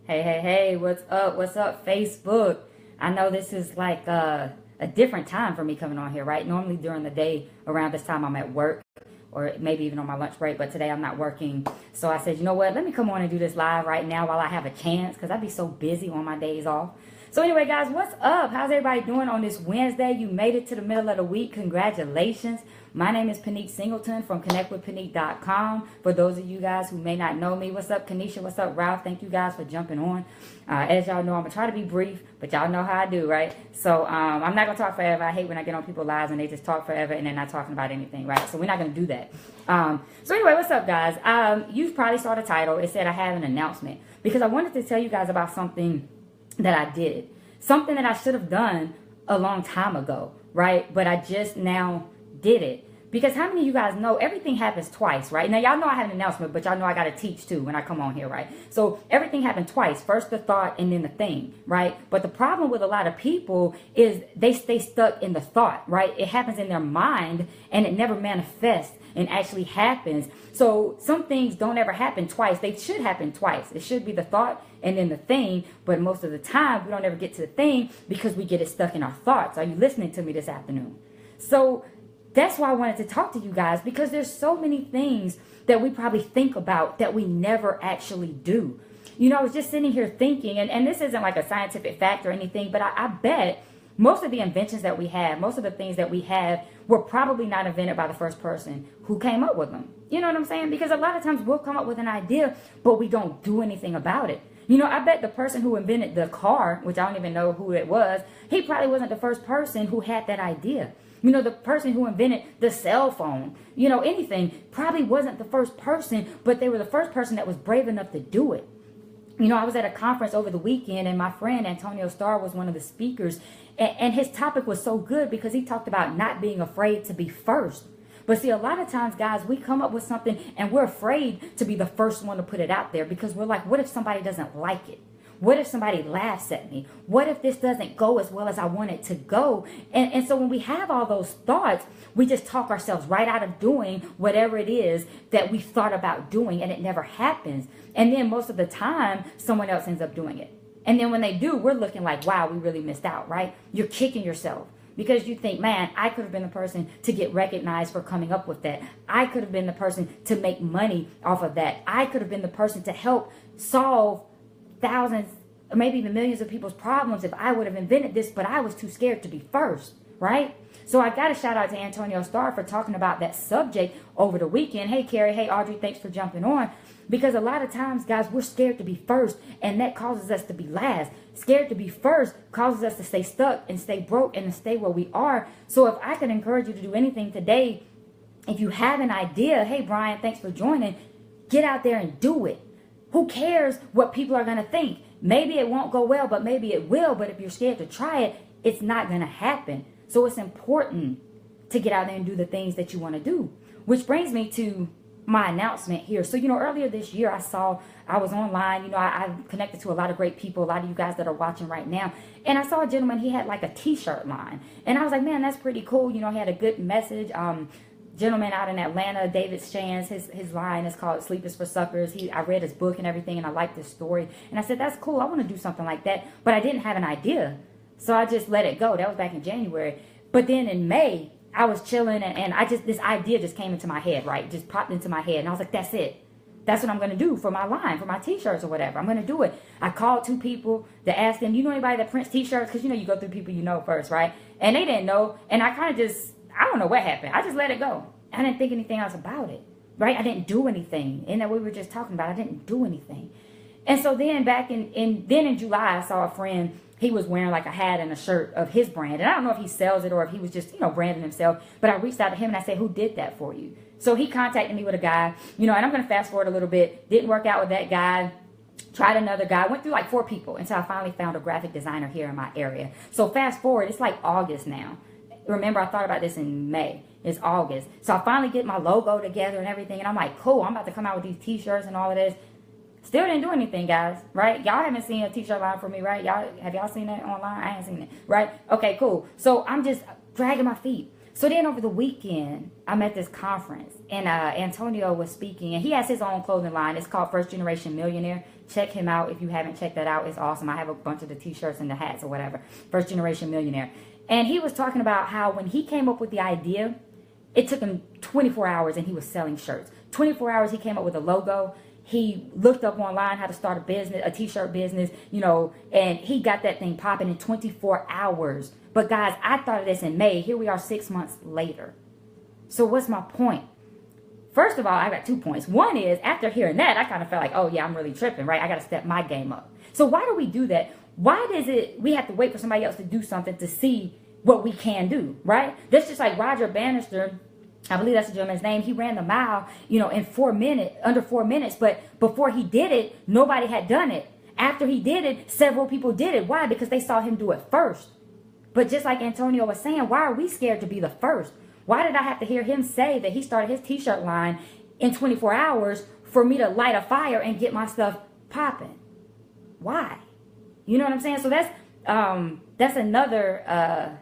Hey, what's up? What's up, Facebook? I know this is like a different time for me coming on here, right? Normally during the day around this time I'm at work or maybe even on my lunch break, but today I'm not working. So I said, you know what? Let me come on and do this live right now while I have a chance because I'd be so busy on my days off. So anyway, guys, what's up? How's everybody doing on this Wednesday? You made it to the middle of the week. Congratulations. My name is Pinique Singleton from connectwithpinique.com. For those of you guys who may not know me, what's up, Kanisha? What's up, Ralph? Thank you guys for jumping on. As y'all know, I'm going to try to be brief, but y'all know how I do, right? So I'm not going to talk forever. I hate when I get on people's lives and they just talk forever and they're not talking about anything, right? So we're not going to do that. So anyway, what's up, guys? You probably saw the title. It said I have an announcement because I wanted to tell you guys about something that I did. Something that I should have done a long time ago, right? But I just now did it. Because how many of you guys know everything happens twice, right? Now, y'all know I have an announcement, but y'all know I got to teach too when I come on here, right? So everything happened twice. First the thought and then the thing, right? But the problem with a lot of people is they stay stuck in the thought, right? It happens in their mind and it never manifests and actually happens. So some things don't ever happen twice. They should happen twice. It should be the thought and then the thing. But most of the time, we don't ever get to the thing because we get it stuck in our thoughts. Are you listening to me this afternoon? So that's why I wanted to talk to you guys, because there's so many things that we probably think about that we never actually do. You know, I was just sitting here thinking, and this isn't like a scientific fact or anything, but I bet most of the inventions that we have, most of the things that we have were probably not invented by the first person who came up with them. You know what I'm saying? Because a lot of times we'll come up with an idea, but we don't do anything about it. You know, I bet the person who invented the car, which I don't even know who it was, he probably wasn't the first person who had that idea. You know, the person who invented the cell phone, you know, anything, probably wasn't the first person, but they were the first person that was brave enough to do it. You know, I was at a conference over the weekend and my friend Antonio Starr was one of the speakers, and his topic was so good because he talked about not being afraid to be first. But see, a lot of times, guys, we come up with something and we're afraid to be the first one to put it out there because we're like, what if somebody doesn't like it? What if somebody laughs at me? What if this doesn't go as well as I want it to go? And so when we have all those thoughts, we just talk ourselves right out of doing whatever it is that we thought about doing, and it never happens. And then most of the time, someone else ends up doing it. And then when they do, we're looking like, wow, we really missed out, right? You're kicking yourself because you think, man, I could have been the person to get recognized for coming up with that. I could have been the person to make money off of that. I could have been the person to help solve thousands, or maybe even millions of people's problems if I would have invented this, but I was too scared to be first, right? So I got to shout out to Antonio Starr for talking about that subject over the weekend. Hey, Carrie. Hey, Audrey. Thanks for jumping on. Because a lot of times, guys, we're scared to be first, and that causes us to be last. Scared to be first causes us to stay stuck and stay broke and to stay where we are. So if I could encourage you to do anything today, if you have an idea, hey, Brian, thanks for joining, get out there and do it. Who cares what people are going to think? Maybe it won't go well, but maybe it will. But if you're scared to try it, it's not going to happen. So it's important to get out there and do the things that you want to do. Which brings me to my announcement here. So, you know, earlier this year, I was online. You know, I connected to a lot of great people, a lot of you guys that are watching right now. And I saw a gentleman, he had like a t-shirt line. And I was like, man, that's pretty cool. You know, he had a good message. Gentleman out in Atlanta, David Shands, his line is called Sleep is for Suckers. I read his book and everything, and I liked this story. And I said, that's cool. I want to do something like that. But I didn't have an idea. So I just let it go. That was back in January. But then in May, I was chilling, and this idea just came into my head, right? Just popped into my head. And I was like, that's it. That's what I'm going to do for my line, for my t-shirts or whatever. I'm going to do it. I called 2 people to ask them, you know anybody that prints t-shirts? Because, you know, you go through people you know first, right? And they didn't know. And I kind of just, I don't know what happened. I just let it go. I didn't think anything else about it, right? I didn't do anything. And that we were just talking about, I didn't do anything. And so then back in July, I saw a friend. He was wearing like a hat and a shirt of his brand. And I don't know if he sells it or if he was just, you know, branding himself. But I reached out to him and I said, who did that for you? So he contacted me with a guy, you know, and I'm going to fast forward a little bit. Didn't work out with that guy. Tried another guy. Went through like 4 people until I finally found a graphic designer here in my area. So fast forward, it's like August now. Remember, I thought about this in May. It's August. So I finally get my logo together and everything. And I'm like, cool, I'm about to come out with these t-shirts and all of this. Still didn't do anything, guys, right? Y'all haven't seen a t-shirt line for me, right? Have y'all seen that online? I ain't seen it, right? Okay, cool. So I'm just dragging my feet. So then over the weekend, I'm at this conference and Antonio was speaking and he has his own clothing line. It's called First Generation Millionaire. Check him out if you haven't checked that out. It's awesome. I have a bunch of the t-shirts and the hats or whatever. First Generation Millionaire. And he was talking about how when he came up with the idea, it took him 24 hours and he was selling shirts. 24 hours he came up with a logo. He looked up online how to start a business, a t-shirt business, you know, and he got that thing popping in 24 hours. But guys, I thought of this in May. Here we are 6 months later. So what's my point? First of all, I got 2 points. One is, after hearing that, I kind of felt like, oh yeah, I'm really tripping, right? I got to step my game up. So why do we do that? Why does we have to wait for somebody else to do something to see what we can do, right? That's just like Roger Bannister. I believe that's the gentleman's name. He ran the mile, you know, in under 4 minutes. But before he did it, nobody had done it. After he did it, several people did it. Why? Because they saw him do it first. But just like Antonio was saying, why are we scared to be the first? Why did I have to hear him say that he started his t-shirt line in 24 hours for me to light a fire and get my stuff popping? Why? You know what I'm saying? So that's another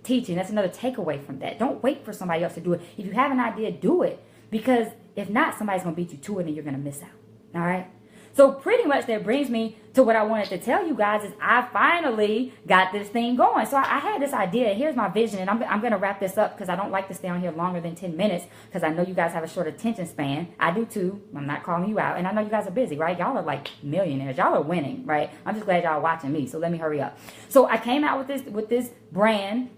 teaching. That's another takeaway from that. Don't wait for somebody else to do it. If you have an idea, do it. Because if not, somebody's going to beat you to it and you're going to miss out. All right? So pretty much that brings me to what I wanted to tell you guys is I finally got this thing going. So I had this idea. Here's my vision. And I'm going to wrap this up because I don't like to stay on here longer than 10 minutes because I know you guys have a short attention span. I do too. I'm not calling you out. And I know you guys are busy, right? Y'all are like millionaires. Y'all are winning, right? I'm just glad y'all are watching me. So let me hurry up. So I came out with this brand.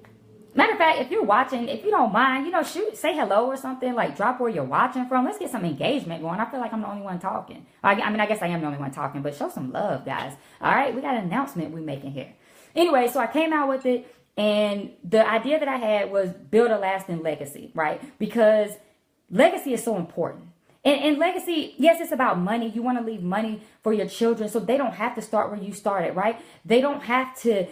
Matter of fact, if you're watching, if you don't mind, you know, say hello or something, like drop where you're watching from. Let's get some engagement going. I feel like I'm the only one talking. I mean, I guess I am the only one talking, but show some love, guys. All right, we got an announcement we're making here. Anyway, so I came out with it, and the idea that I had was build a lasting legacy, right? Because legacy is so important. And legacy, yes, it's about money. You want to leave money for your children so they don't have to start where you started, right? They don't have to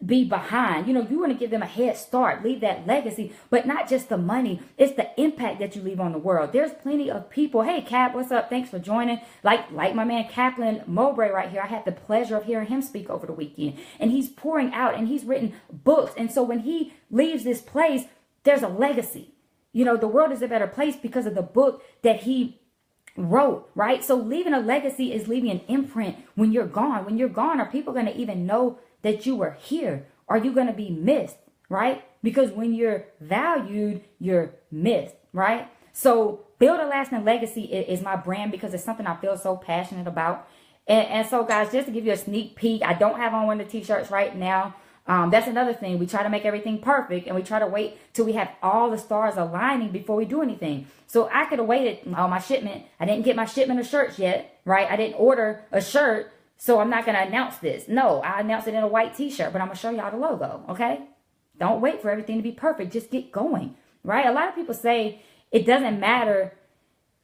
be behind. You know, you want to give them a head start, leave that legacy, but not just the money. It's the impact that you leave on the world. There's plenty of people. Hey, Cap, what's up? Thanks for joining. Like my man Kaplan Mowbray right here. I had the pleasure of hearing him speak over the weekend, and he's pouring out and he's written books. And so when he leaves this place, there's a legacy. You know, the world is a better place because of the book that he wrote, right? So leaving a legacy is leaving an imprint when you're gone. When you're gone, are people going to even know that you were here? Are you going to be missed, right? Because when you're valued, you're missed, right? So build a lasting legacy is my brand because it's something I feel so passionate about. And so guys, just to give you a sneak peek, I don't have on one of the t-shirts right now. That's another thing. We try to make everything perfect and we try to wait till we have all the stars aligning before we do anything. So I could have waited on my shipment. I didn't get my shipment of shirts yet, right? I didn't order a shirt. So I'm not going to announce this. No, I announced it in a white t-shirt, but I'm going to show y'all the logo, okay? Don't wait for everything to be perfect. Just get going, right? A lot of people say it doesn't matter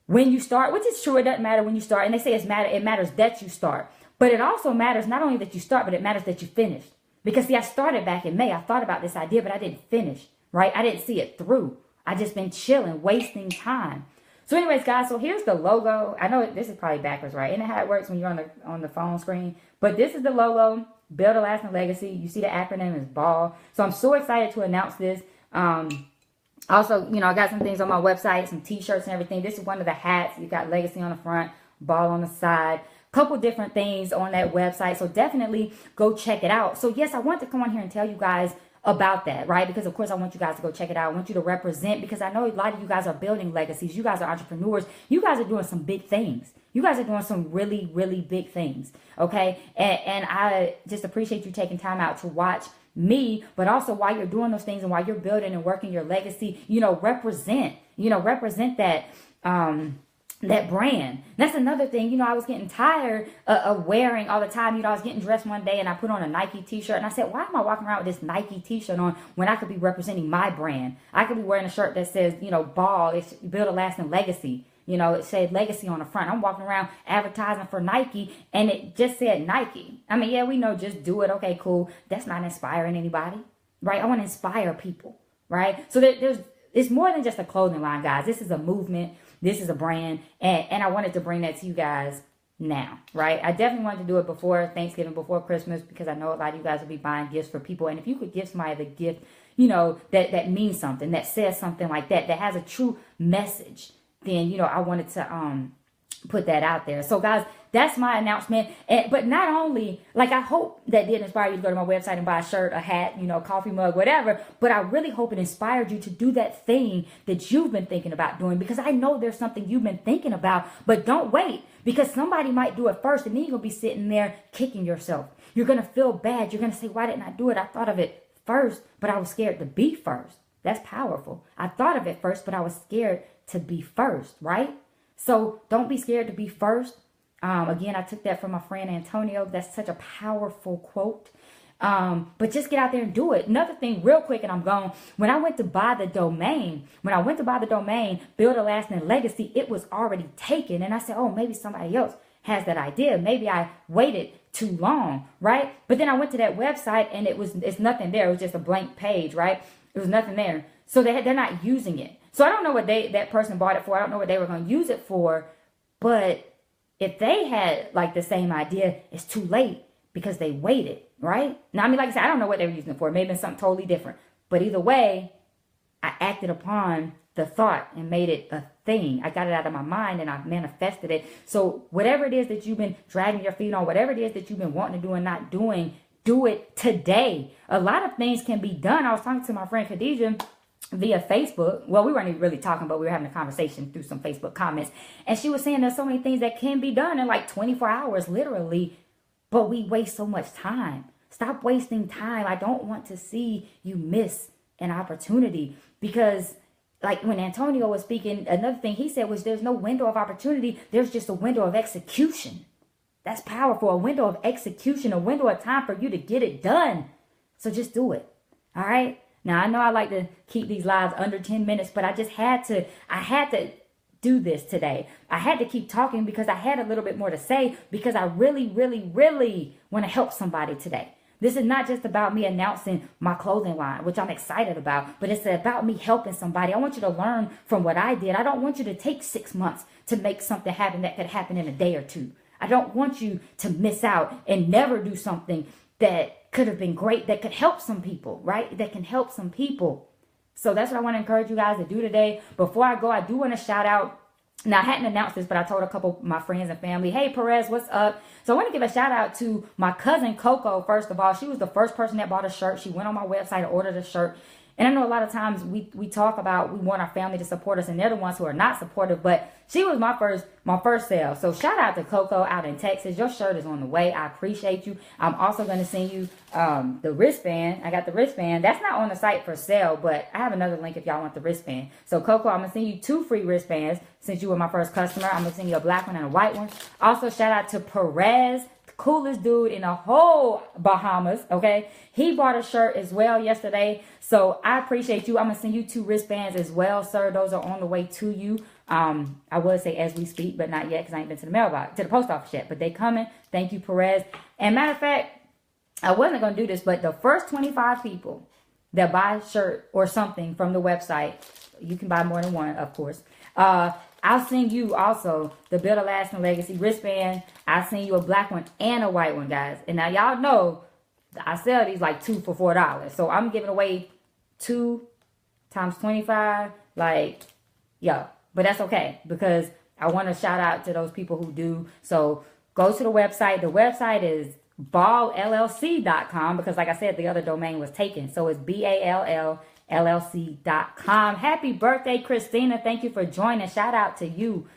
when you start, which is true. It doesn't matter when you start. And they say it matters that you start. But it also matters not only that you start, but it matters that you finish. Because, see, I started back in May. I thought about this idea, but I didn't finish, right? I didn't see it through. I just been chilling, wasting time. So anyways, guys, so here's the logo. I know this is probably backwards, right? Isn't that how it works when you're on the phone screen? But this is the logo, Build a Lasting Legacy. You see the acronym is BALL. So I'm so excited to announce this. Also, you know, I got some things on my website, some t-shirts and everything. This is one of the hats. You got Legacy on the front, BALL on the side. Couple different things on that website. So definitely go check it out. So yes, I want to come on here and tell you guys about that, right? Because of course I want you guys to go check it out. I want you to represent, because I know a lot of you guys are building legacies. You guys are entrepreneurs. You guys are doing some big things. You guys are doing some really, really big things. Okay. And I just appreciate you taking time out to watch me, but also while you're doing those things and while you're building and working your legacy, you know, represent that, that brand. That's another thing. You know, I was getting tired of wearing all the time. You know, I was getting dressed one day and I put on a Nike t-shirt and I said, why am I walking around with this Nike t-shirt on when I could be representing my brand? I could be wearing a shirt that says, you know, BALL, it's Build a Lasting Legacy. You know, it said legacy on the front. I'm walking around advertising for Nike and it just said Nike. I mean, yeah, we know, just do it. Okay, cool. That's not inspiring anybody, right? I want to inspire people, right? So it's more than just a clothing line, guys. This is a movement. This is a brand, and I wanted to bring that to you guys now, right? I definitely wanted to do it before Thanksgiving, before Christmas, because I know a lot of you guys will be buying gifts for people. And if you could give somebody the gift, you know, that means something, that says something like that has a true message, then, you know, I wanted to put that out there. So guys, that's my announcement. But not only, like, I hope that did inspire you to go to my website and buy a shirt, a hat, you know, coffee mug, whatever. But I really hope it inspired you to do that thing that you've been thinking about doing, because I know there's something you've been thinking about. But don't wait, because somebody might do it first, and then you're gonna be sitting there kicking yourself. You're gonna feel bad. You're gonna say, why didn't I do it? I thought of it first, but I was scared to be first. That's powerful. I thought of it first, but I was scared to be first, right? So don't be scared to be first. Again, I took that from my friend Antonio. That's such a powerful quote. But just get out there and do it. Another thing real quick, and I'm gone. When I went to buy the domain, Build a Lasting Legacy, it was already taken. And I said, oh, maybe somebody else has that idea. Maybe I waited too long, right? But then I went to that website and it's nothing there. It was just a blank page, right? There was nothing there. So they're not using it. So I don't know what that person bought it for. I don't know what they were going to use it for. But if they had like the same idea, it's too late because they waited, right? Now, I mean, like I said, I don't know what they were using it for. Maybe it's something totally different. But either way, I acted upon the thought and made it a thing. I got it out of my mind and I manifested it. So whatever it is that you've been dragging your feet on, whatever it is that you've been wanting to do and not doing, do it today. A lot of things can be done. I was talking to my friend Khadijah via Facebook. Well, we weren't even really talking, but we were having a conversation through some Facebook comments. And she was saying there's so many things that can be done in like 24 hours, literally. But we waste so much time. Stop wasting time. I don't want to see you miss an opportunity, because like when Antonio was speaking, another thing he said was there's no window of opportunity. There's just a window of execution. That's powerful. A window of execution, a window of time for you to get it done. So just do it. All right. Now, I know I like to keep these lives under 10 minutes, but I had to do this today. I had to keep talking because I had a little bit more to say, because I really, really, really want to help somebody today. This is not just about me announcing my clothing line, which I'm excited about, but it's about me helping somebody. I want you to learn from what I did. I don't want you to take 6 months to make something happen that could happen in a day or two. I don't want you to miss out and never do something that could have been great, that could help some people, right? That can help some people. So that's what I want to encourage you guys to do today. Before I go, I do want to shout out. Now, I hadn't announced this, but I told a couple of my friends and family, hey, Perez, what's up? So I want to give a shout out to my cousin, Coco, first of all. She was the first person that bought a shirt. She went on my website and ordered a shirt. And I know a lot of times we talk about we want our family to support us, and they're the ones who are not supportive, but she was my first sale. So shout out to Coco out in Texas. Your shirt is on the way. I appreciate you. I'm also going to send you the wristband. I got the wristband. That's not on the site for sale, but I have another link if y'all want the wristband. So Coco, I'm going to send you 2 free wristbands since you were my first customer. I'm going to send you a black one and a white one. Also, shout out to Perez, coolest dude in the whole Bahamas, okay? He bought a shirt as well yesterday, so I appreciate you. I'm going to send you 2 wristbands as well, sir. Those are on the way to you. I would say as we speak, but not yet because I ain't been to the mailbox, to the post office yet, but they coming. Thank you, Perez. And matter of fact, I wasn't going to do this, but the first 25 people that buy a shirt or something from the website, you can buy more than one, of course, I'll send you also the Build a Lasting Legacy wristband. I'll send you a black one and a white one, guys. And now y'all know I sell these like 2 for $4. So I'm giving away 2 times 25. Like, yo. But that's okay, because I want to shout out to those people who do. So go to the website. The website is ballllc.com, because like I said, the other domain was taken. So it's BALLLC.com. Happy birthday, Christina. Thank you for joining. Shout out to you.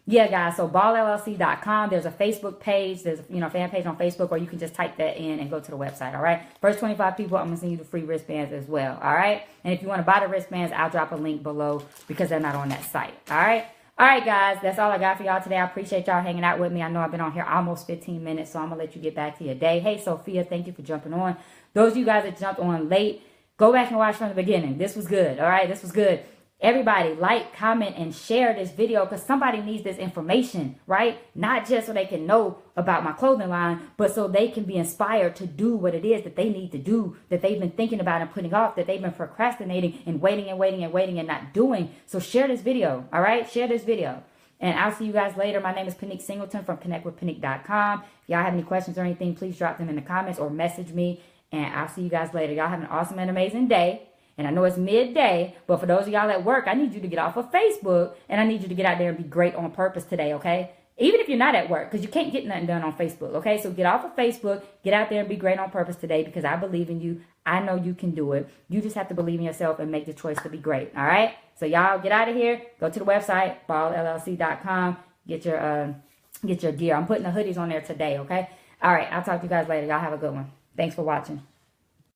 Yeah, guys, so ballllc.com. There's a Facebook page. There's fan page on Facebook, or you can just type that in and go to the website, all right? First 25 people, I'm going to send you the free wristbands as well, all right? And if you want to buy the wristbands, I'll drop a link below because they're not on that site, all right? All right, guys, that's all I got for y'all today. I appreciate y'all hanging out with me. I know I've been on here almost 15 minutes, so I'm going to let you get back to your day. Hey, Sophia, thank you for jumping on. Those of you guys that jumped on late, go back and watch from the beginning. This was good, all right? This was good. Everybody, like, comment, and share this video, because somebody needs this information, right? Not just so they can know about my clothing line, but so they can be inspired to do what it is that they need to do, that they've been thinking about and putting off, that they've been procrastinating and waiting and not doing. So share this video, all right? Share this video. And I'll see you guys later. My name is Pinique Singleton from connectwithpinique.com. If y'all have any questions or anything, please drop them in the comments or message me. And I'll see you guys later. Y'all have an awesome and amazing day. And I know it's midday, but for those of y'all at work, I need you to get off of Facebook, and I need you to get out there and be great on purpose today, okay? Even if you're not at work, because you can't get nothing done on Facebook, okay? So get off of Facebook, get out there and be great on purpose today, because I believe in you. I know you can do it. You just have to believe in yourself and make the choice to be great, all right? So y'all get out of here. Go to the website, ballllc.com. Get your gear. I'm putting the hoodies on there today, okay? All right, I'll talk to you guys later. Y'all have a good one. Thanks for watching.